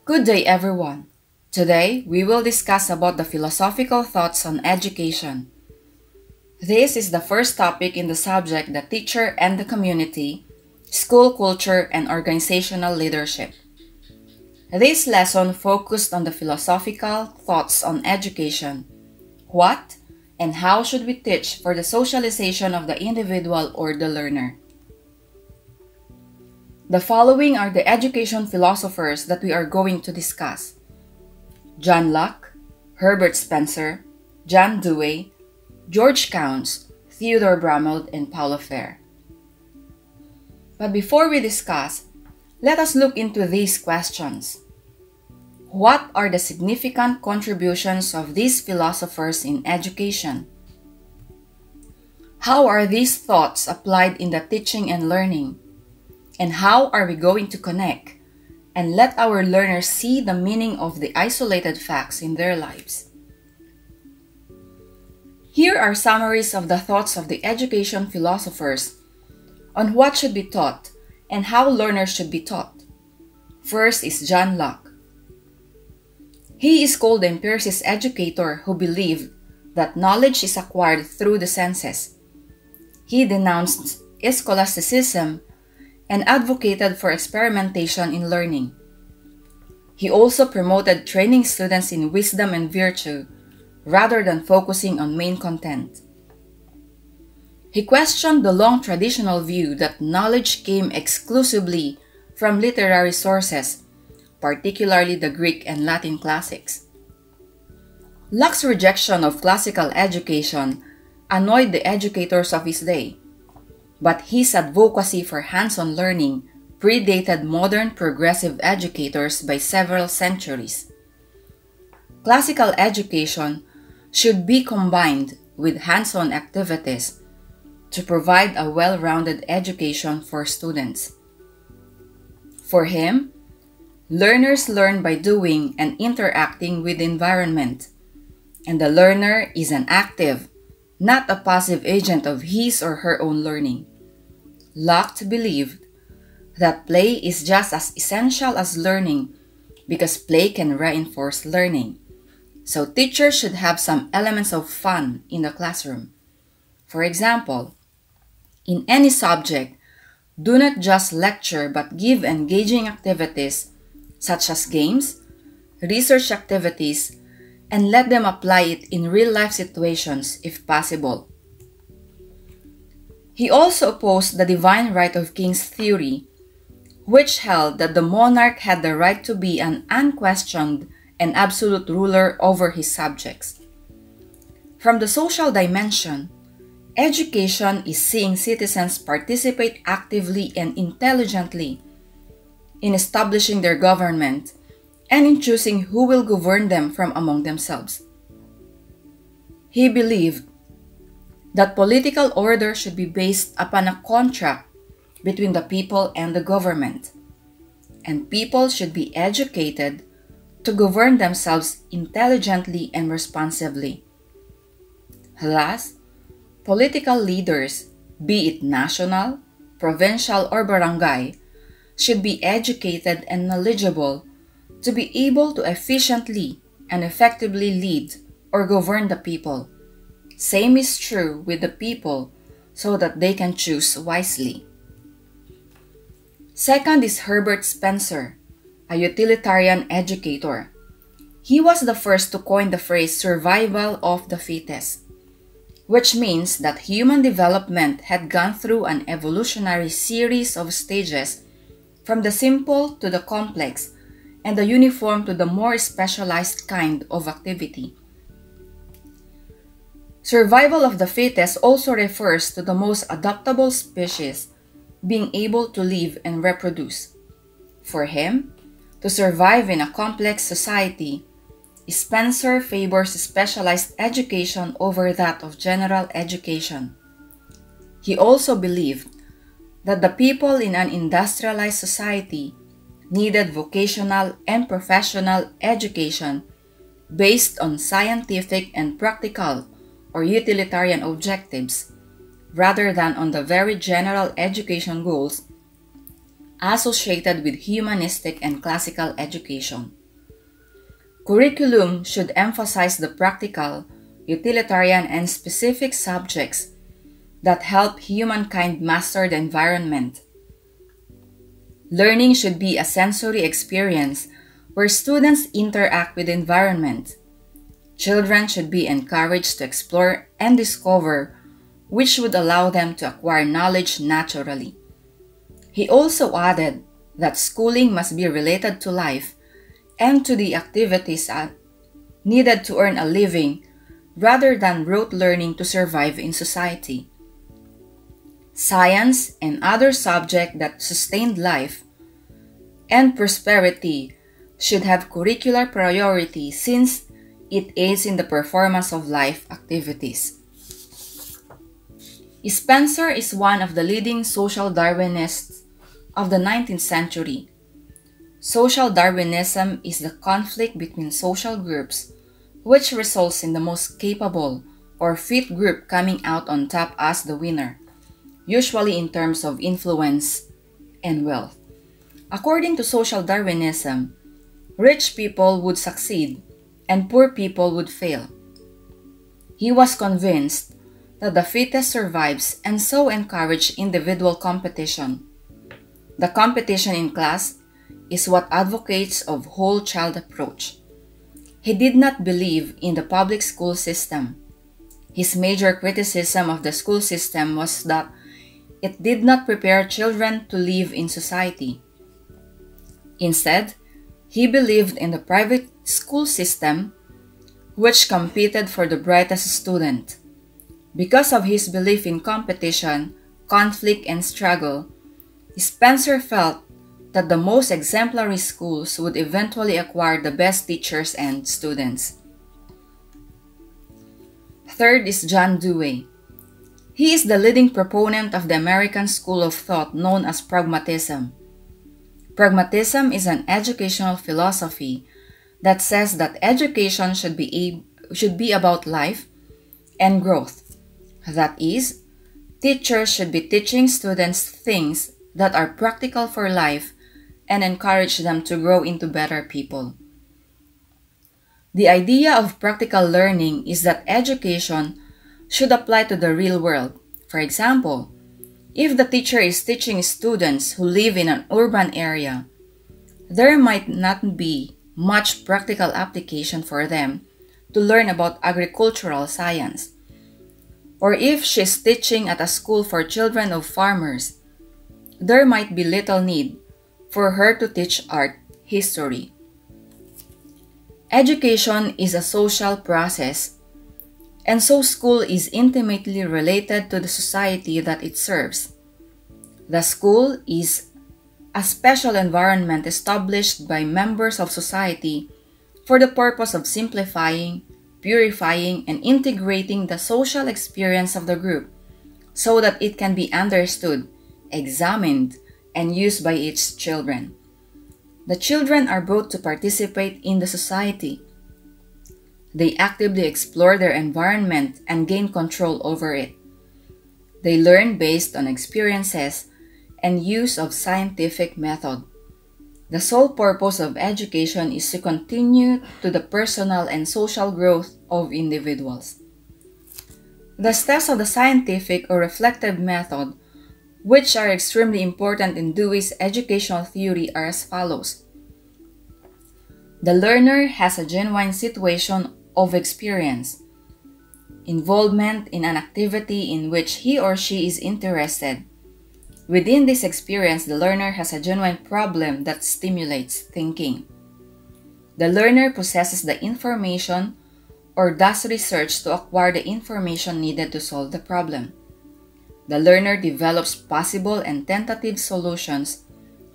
Good day, everyone. Today, we will discuss about the philosophical thoughts on education. This is the first topic in the subject The Teacher and the Community, School Culture and Organizational Leadership. This lesson focused on the philosophical thoughts on education. What and how should we teach for the socialization of the individual or the learner? The following are the education philosophers that we are going to discuss: John Locke, Herbert Spencer, John Dewey, George Counts, Theodore Bramwell, and Paulo Fear. But before we discuss, let us look into these questions. What are the significant contributions of these philosophers in education? How are these thoughts applied in the teaching and learning? And how are we going to connect and let our learners see the meaning of the isolated facts in their lives? Here are summaries of the thoughts of the education philosophers on what should be taught and how learners should be taught. First is John Locke. He is called the empiricist educator who believed that knowledge is acquired through the senses. He denounced scholasticism and advocated for experimentation in learning. He also promoted training students in wisdom and virtue rather than focusing on main content. He questioned the long traditional view that knowledge came exclusively from literary sources, particularly the Greek and Latin classics. Locke's rejection of classical education annoyed the educators of his day, but his advocacy for hands-on learning predated modern progressive educators by several centuries. Classical education should be combined with hands-on activities to provide a well-rounded education for students. For him, learners learn by doing and interacting with the environment, and the learner is an active, not a passive agent of his or her own learning. Locke believed that play is just as essential as learning because play can reinforce learning. So teachers should have some elements of fun in the classroom. For example, in any subject, do not just lecture but give engaging activities such as games, research activities, and let them apply it in real-life situations if possible. He also opposed the divine right of kings theory, which held that the monarch had the right to be an unquestioned and absolute ruler over his subjects. From the social dimension, education is seeing citizens participate actively and intelligently in establishing their government and in choosing who will govern them from among themselves. He believed that political order should be based upon a contract between the people and the government, and people should be educated to govern themselves intelligently and responsibly. Thus, political leaders, be it national, provincial, or barangay, should be educated and knowledgeable to be able to efficiently and effectively lead or govern the people. Same is true with the people so that they can choose wisely. Second is Herbert Spencer, a utilitarian educator. He was the first to coin the phrase survival of the fittest, which means that human development had gone through an evolutionary series of stages from the simple to the complex and the uniform to the more specialized kind of activity. Survival of the fittest also refers to the most adaptable species being able to live and reproduce. For him, to survive in a complex society, Spencer favors specialized education over that of general education. He also believed that the people in an industrialized society needed vocational and professional education based on scientific and practical or utilitarian objectives, rather than on the very general education goals associated with humanistic and classical education. Curriculum should emphasize the practical, utilitarian, and specific subjects that help humankind master the environment. Learning should be a sensory experience where students interact with the environment. Children should be encouraged to explore and discover, which would allow them to acquire knowledge naturally. He also added that schooling must be related to life and to the activities needed to earn a living rather than rote learning to survive in society. Science and other subjects that sustained life and prosperity should have curricular priority since it aids in the performance of life activities. Spencer is one of the leading social Darwinists of the 19th century. Social Darwinism is the conflict between social groups, which results in the most capable or fit group coming out on top as the winner, usually in terms of influence and wealth. According to social Darwinism, rich people would succeed and poor people would fail. He was convinced that the fittest survives and so encouraged individual competition. The competition in class is what advocates of whole child approach. He did not believe in the public school system. His major criticism of the school system was that it did not prepare children to live in society. Instead, he believed in the private school system, which competed for the brightest student. Because of his belief in competition, conflict, and struggle, Spencer felt that the most exemplary schools would eventually acquire the best teachers and students. Third is John Dewey. He is the leading proponent of the American school of thought known as Pragmatism. Pragmatism is an educational philosophy that says that education should be about life and growth. That is, teachers should be teaching students things that are practical for life and encourage them to grow into better people. The idea of practical learning is that education should apply to the real world. For example, if the teacher is teaching students who live in an urban area, there might not be much practical application for them to learn about agricultural science. Or if she's teaching at a school for children of farmers, there might be little need for her to teach art history. Education is a social process, and so school is intimately related to the society that it serves. The school is a special environment established by members of society for the purpose of simplifying, purifying, and integrating the social experience of the group so that it can be understood, examined, and used by its children. The children are brought to participate in the society. They actively explore their environment and gain control over it. They learn based on experiences and use of scientific method. The sole purpose of education is to continue to the personal and social growth of individuals. The steps of the scientific or reflective method, which are extremely important in Dewey's educational theory, are as follows. The learner has a genuine situation of experience, involvement in an activity in which he or she is interested. Within this experience, the learner has a genuine problem that stimulates thinking. The learner possesses the information or does research to acquire the information needed to solve the problem. The learner develops possible and tentative solutions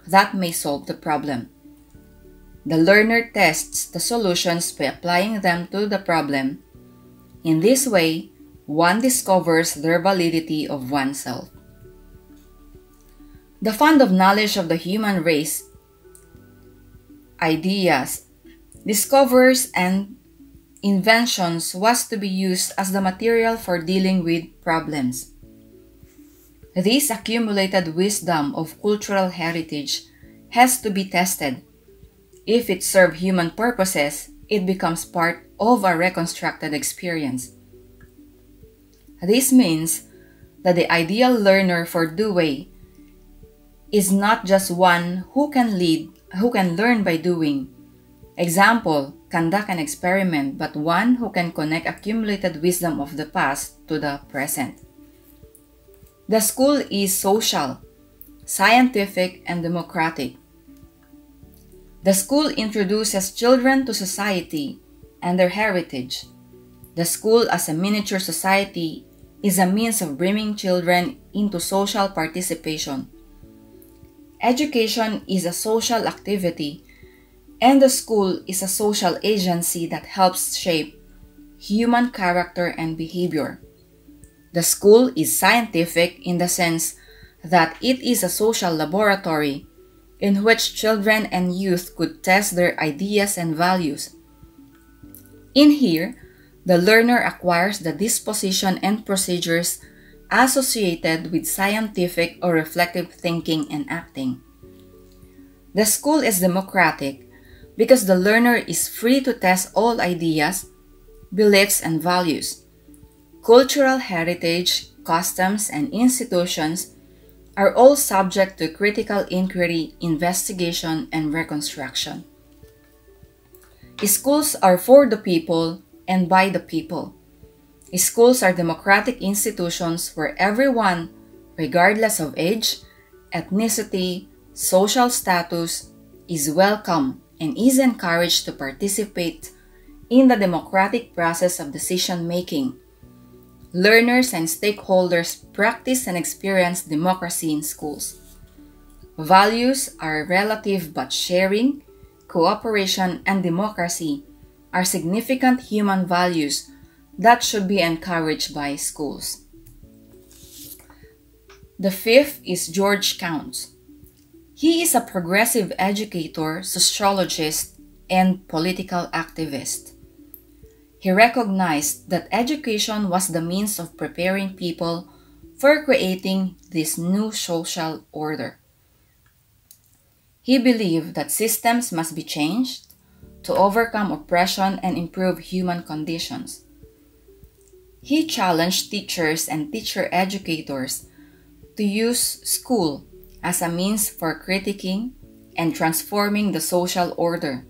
that may solve the problem. The learner tests the solutions by applying them to the problem. In this way, one discovers their validity of oneself. The fund of knowledge of the human race, ideas, discoveries, and inventions was to be used as the material for dealing with problems. This accumulated wisdom of cultural heritage has to be tested. If it serves human purposes, it becomes part of a reconstructed experience. This means that the ideal learner for Dewey is not just one who can learn by doing. Example, conduct an experiment, but one who can connect accumulated wisdom of the past to the present. The school is social, scientific, and democratic. The school introduces children to society and their heritage. The school as a miniature society is a means of bringing children into social participation. Education is a social activity, and the school is a social agency that helps shape human character and behavior. The school is scientific in the sense that it is a social laboratory in which children and youth could test their ideas and values. In here, the learner acquires the disposition and procedures associated with scientific or reflective thinking and acting. The school is democratic because the learner is free to test all ideas, beliefs, and values. Cultural heritage, customs, and institutions are all subject to critical inquiry, investigation, and reconstruction. Schools are for the people and by the people. Schools are democratic institutions where everyone, regardless of age, ethnicity, social status, is welcome and is encouraged to participate in the democratic process of decision-making. Learners and stakeholders practice and experience democracy in schools. Values are relative, but sharing, cooperation, and democracy are significant human values that should be encouraged by schools. The fifth is George Kant. He is a progressive educator, sociologist, and political activist. He recognized that education was the means of preparing people for creating this new social order. He believed that systems must be changed to overcome oppression and improve human conditions. He challenged teachers and teacher educators to use school as a means for critiquing and transforming the social order.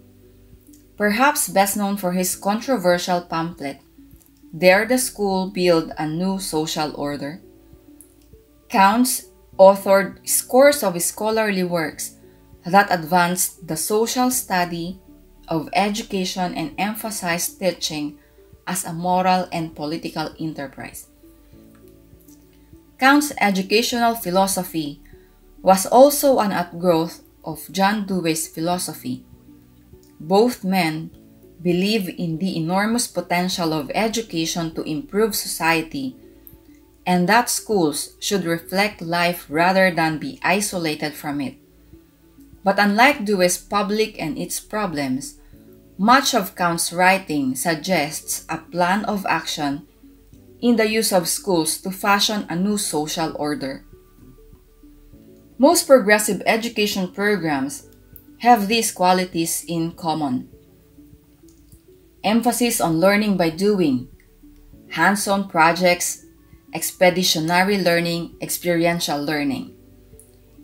Perhaps best known for his controversial pamphlet, Dare the School Build a New Social Order? Kant authored scores of scholarly works that advanced the social study of education and emphasized teaching as a moral and political enterprise. Kant's educational philosophy was also an outgrowth of John Dewey's philosophy. Both men believe in the enormous potential of education to improve society, and that schools should reflect life rather than be isolated from it. But unlike Dewey's public and its problems, much of Kant's writing suggests a plan of action in the use of schools to fashion a new social order. Most progressive education programs have these qualities in common: emphasis on learning by doing, hands-on projects, expeditionary learning, experiential learning,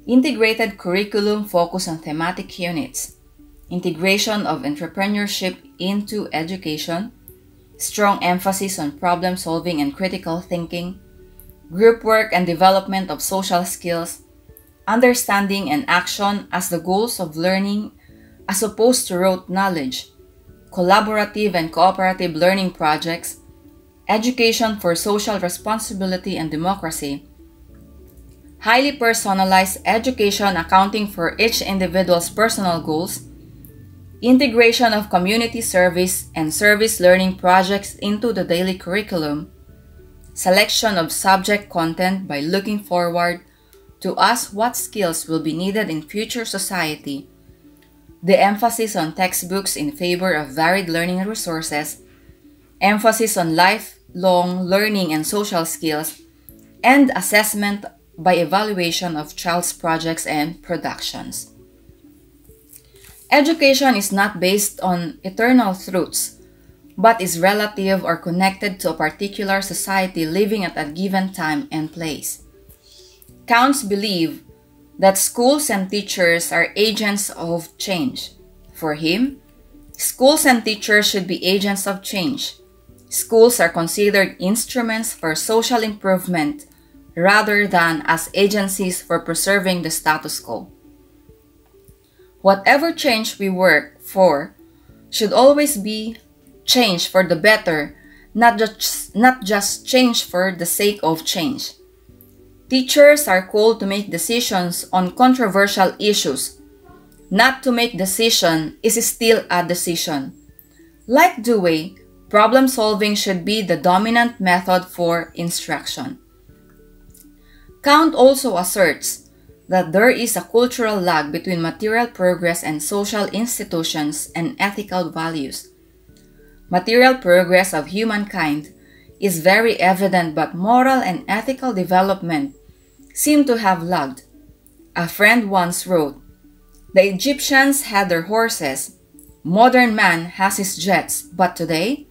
integrated curriculum focused on thematic units, integration of entrepreneurship into education, strong emphasis on problem solving and critical thinking, group work and development of social skills, understanding and action as the goals of learning as opposed to rote knowledge, collaborative and cooperative learning projects, education for social responsibility and democracy, highly personalized education accounting for each individual's personal goals, integration of community service and service learning projects into the daily curriculum, selection of subject content by looking forward to ask what skills will be needed in future society, the emphasis on textbooks in favor of varied learning resources, emphasis on lifelong learning and social skills, and assessment by evaluation of child's projects and productions. Education is not based on eternal truths, but is relative or connected to a particular society living at a given time and place. Counts believe that schools and teachers are agents of change. For him, schools and teachers should be agents of change. Schools are considered instruments for social improvement rather than as agencies for preserving the status quo. Whatever change we work for should always be change for the better, not just change for the sake of change. Teachers are called to make decisions on controversial issues. Not to make decision is still a decision. Like Dewey, problem solving should be the dominant method for instruction. Kant also asserts that there is a cultural lag between material progress and social institutions and ethical values. Material progress of humankind is very evident, but moral and ethical development seem to have lagged. A friend once wrote, "The Egyptians had their horses, modern man has his jets, but today,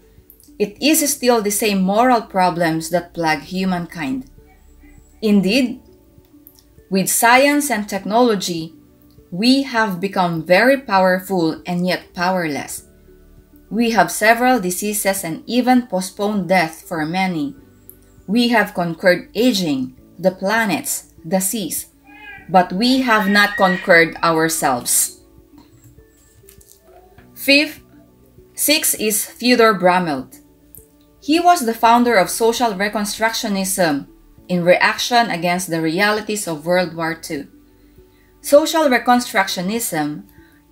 it is still the same moral problems that plague humankind." Indeed, with science and technology, we have become very powerful and yet powerless. We have several diseases and even postponed death for many. We have conquered aging, the planets, the seas, but we have not conquered ourselves. Six is Theodor Brummelt. He was the founder of social reconstructionism in reaction against the realities of World War II. Social reconstructionism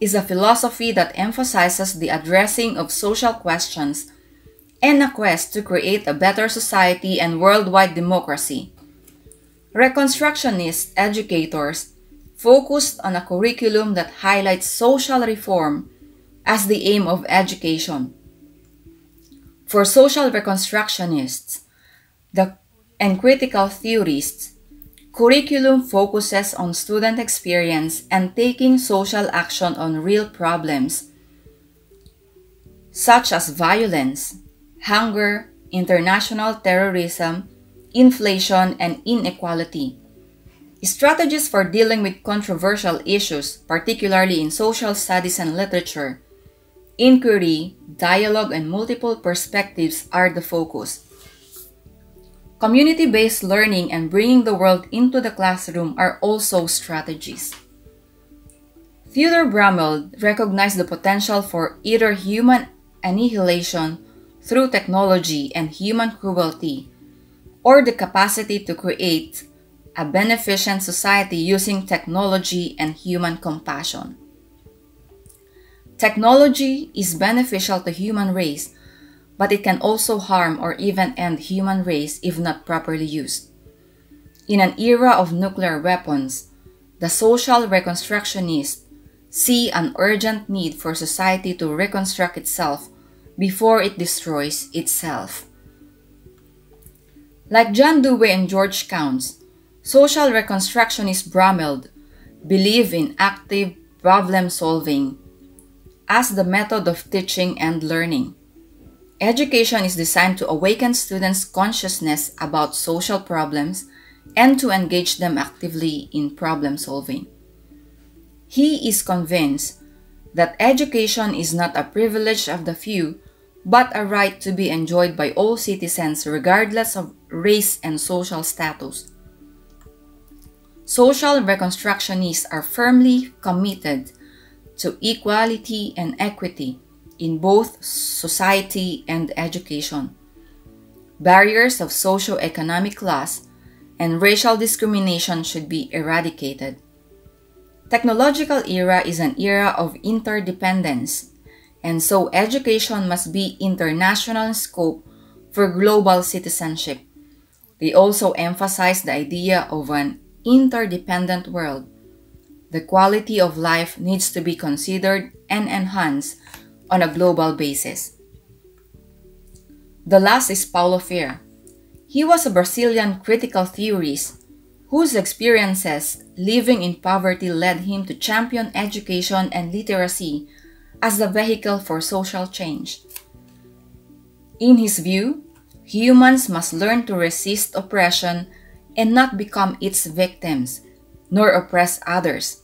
is a philosophy that emphasizes the addressing of social questions and a quest to create a better society and worldwide democracy. Reconstructionist educators focused on a curriculum that highlights social reform as the aim of education. For social reconstructionists and critical theorists, curriculum focuses on student experience and taking social action on real problems such as violence, hunger, international terrorism, inflation, and inequality. Strategies for dealing with controversial issues, particularly in social studies and literature, inquiry, dialogue, and multiple perspectives are the focus. Community-based learning and bringing the world into the classroom are also strategies. Theodor Brummelt recognized the potential for either human annihilation through technology and human cruelty, or the capacity to create a beneficent society using technology and human compassion. Technology is beneficial to human race, but it can also harm or even end human race if not properly used. In an era of nuclear weapons, the social reconstructionists see an urgent need for society to reconstruct itself before it destroys itself. Like John Dewey and George Counts, social reconstructionist Brummelt believe in active problem solving as the method of teaching and learning. Education is designed to awaken students' consciousness about social problems and to engage them actively in problem solving. He is convinced that education is not a privilege of the few, but a right to be enjoyed by all citizens regardless of race and social status. Social reconstructionists are firmly committed to equality and equity in both society and education. Barriers of socio-economic class and racial discrimination should be eradicated. Technological era is an era of interdependence, and so education must be international in scope for global citizenship. They also emphasize the idea of an interdependent world. The quality of life needs to be considered and enhanced on a global basis. The last is Paulo Fear. He was a Brazilian critical theorist whose experiences living in poverty led him to champion education and literacy as the vehicle for social change. In his view, humans must learn to resist oppression and not become its victims, nor oppress others.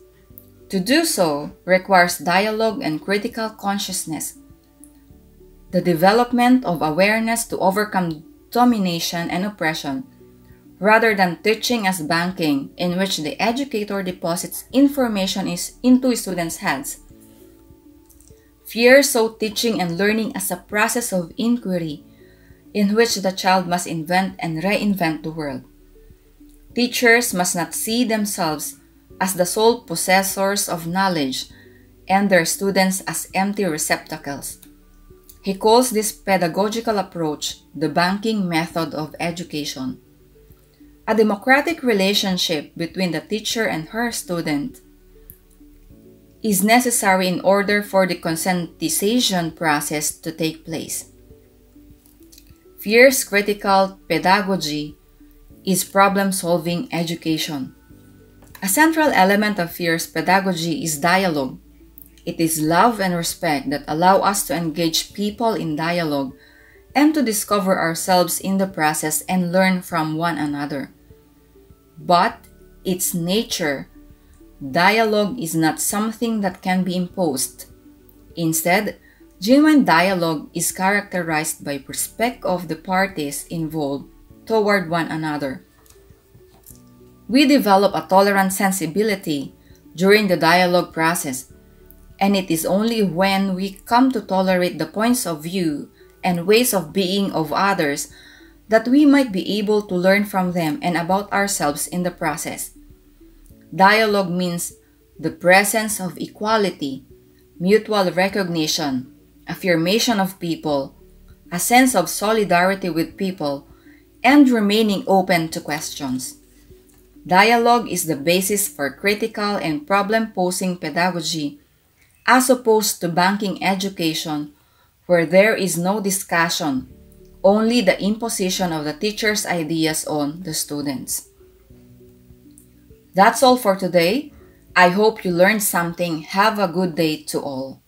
To do so requires dialogue and critical consciousness, the development of awareness to overcome domination and oppression, rather than teaching as banking, in which the educator deposits information into students' heads. Fear saw teaching and learning as a process of inquiry, in which the child must invent and reinvent the world. Teachers must not see themselves as the sole possessors of knowledge and their students as empty receptacles. He calls this pedagogical approach the banking method of education. A democratic relationship between the teacher and her student is necessary in order for the conscientization process to take place. Fear's critical pedagogy is problem-solving education. A central element of Fear's pedagogy is dialogue. It is love and respect that allow us to engage people in dialogue and to discover ourselves in the process and learn from one another. But its nature, dialogue is not something that can be imposed. Instead, genuine dialogue is characterized by respect of the parties involved toward one another. We develop a tolerant sensibility during the dialogue process, and it is only when we come to tolerate the points of view and ways of being of others that we might be able to learn from them and about ourselves in the process. Dialogue means the presence of equality, mutual recognition, affirmation of people, a sense of solidarity with people, and remaining open to questions. Dialogue is the basis for critical and problem-posing pedagogy, as opposed to banking education, where there is no discussion, only the imposition of the teacher's ideas on the students. That's all for today. I hope you learned something. Have a good day to all.